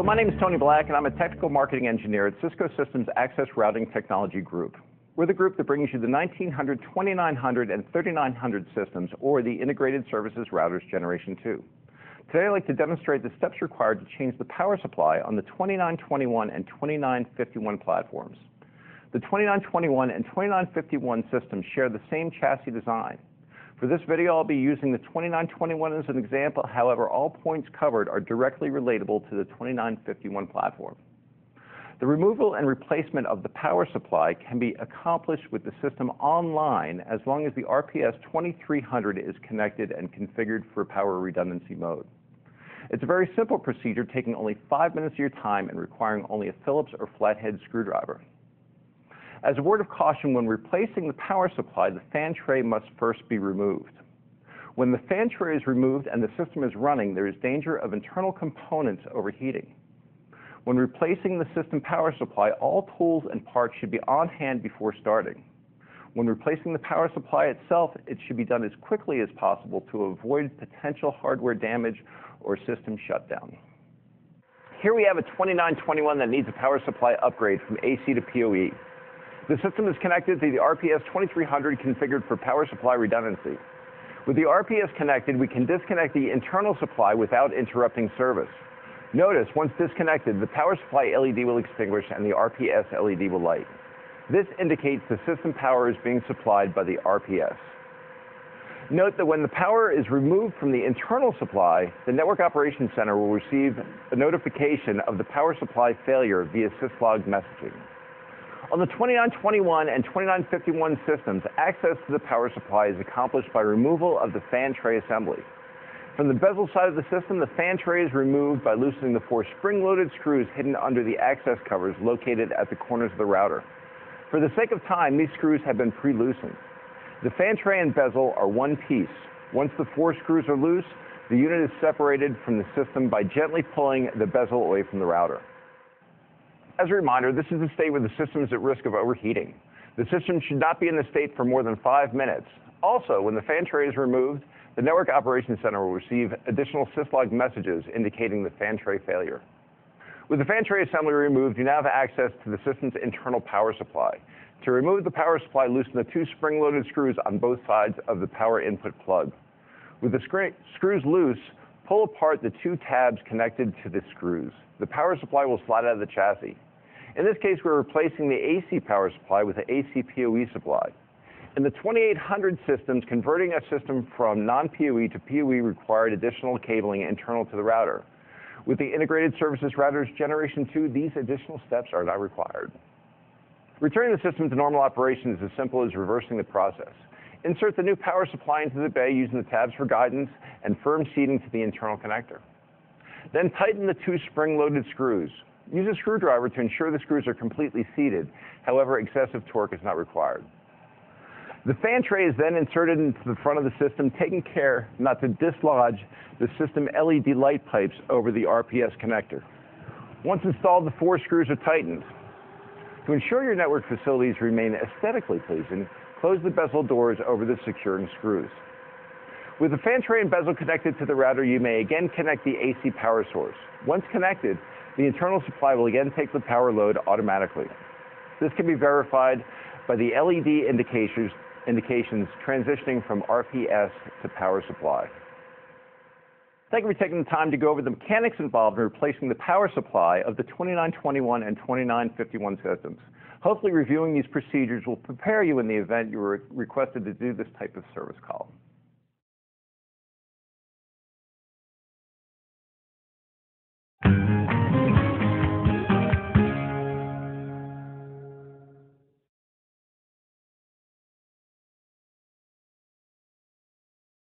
My name is Tony Black, and I'm a technical marketing engineer at Cisco Systems Access Routing Technology Group. We're the group that brings you the 1900, 2900, and 3900 systems, or the Integrated Services Routers Generation 2. Today, I'd like to demonstrate the steps required to change the power supply on the 2921 and 2951 platforms. The 2921 and 2951 systems share the same chassis design. For this video, I'll be using the 2921 as an example. However, all points covered are directly relatable to the 2951 platform. The removal and replacement of the power supply can be accomplished with the system online as long as the RPS 2300 is connected and configured for power redundancy mode. It's a very simple procedure, taking only 5 minutes of your time and requiring only a Phillips or flathead screwdriver. As a word of caution, when replacing the power supply, the fan tray must first be removed. When the fan tray is removed and the system is running, there is danger of internal components overheating. When replacing the system power supply, all tools and parts should be on hand before starting. When replacing the power supply itself, it should be done as quickly as possible to avoid potential hardware damage or system shutdown. Here we have a 2921 that needs a power supply upgrade from AC to PoE. The system is connected to the RPS 2300 configured for power supply redundancy. With the RPS connected, we can disconnect the internal supply without interrupting service. Notice, once disconnected, the power supply LED will extinguish and the RPS LED will light. This indicates the system power is being supplied by the RPS. Note that when the power is removed from the internal supply, the Network Operations Center will receive a notification of the power supply failure via syslog messaging. On the 2921 and 2951 systems, access to the power supply is accomplished by removal of the fan tray assembly. From the bezel side of the system, the fan tray is removed by loosening the 4 spring-loaded screws hidden under the access covers located at the corners of the router. For the sake of time, these screws have been pre-loosened. The fan tray and bezel are one piece. Once the 4 screws are loose, the unit is separated from the system by gently pulling the bezel away from the router. As a reminder, this is the state where the system is at risk of overheating. The system should not be in this state for more than 5 minutes. Also, when the fan tray is removed, the Network Operations Center will receive additional syslog messages indicating the fan tray failure. With the fan tray assembly removed, you now have access to the system's internal power supply. To remove the power supply, loosen the 2 spring-loaded screws on both sides of the power input plug. With the screws loose, pull apart the 2 tabs connected to the screws. The power supply will slide out of the chassis. In this case, we're replacing the AC power supply with the AC PoE supply. In the 2800 systems, converting a system from non-PoE to PoE required additional cabling internal to the router. With the Integrated Services Routers Generation 2, these additional steps are not required. Returning the system to normal operation is as simple as reversing the process. Insert the new power supply into the bay using the tabs for guidance and firm seating to the internal connector. Then tighten the 2 spring-loaded screws. Use a screwdriver to ensure the screws are completely seated. However, excessive torque is not required. The fan tray is then inserted into the front of the system, taking care not to dislodge the system LED light pipes over the RPS connector. Once installed, the 4 screws are tightened. To ensure your network facilities remain aesthetically pleasing, close the bezel doors over the securing screws. With the fan tray and bezel connected to the router, you may again connect the AC power source. Once connected, the internal supply will again take the power load automatically. This can be verified by the LED indications transitioning from RPS to power supply. Thank you for taking the time to go over the mechanics involved in replacing the power supply of the 2921 and 2951 systems. Hopefully reviewing these procedures will prepare you in the event you were requested to do this type of service call.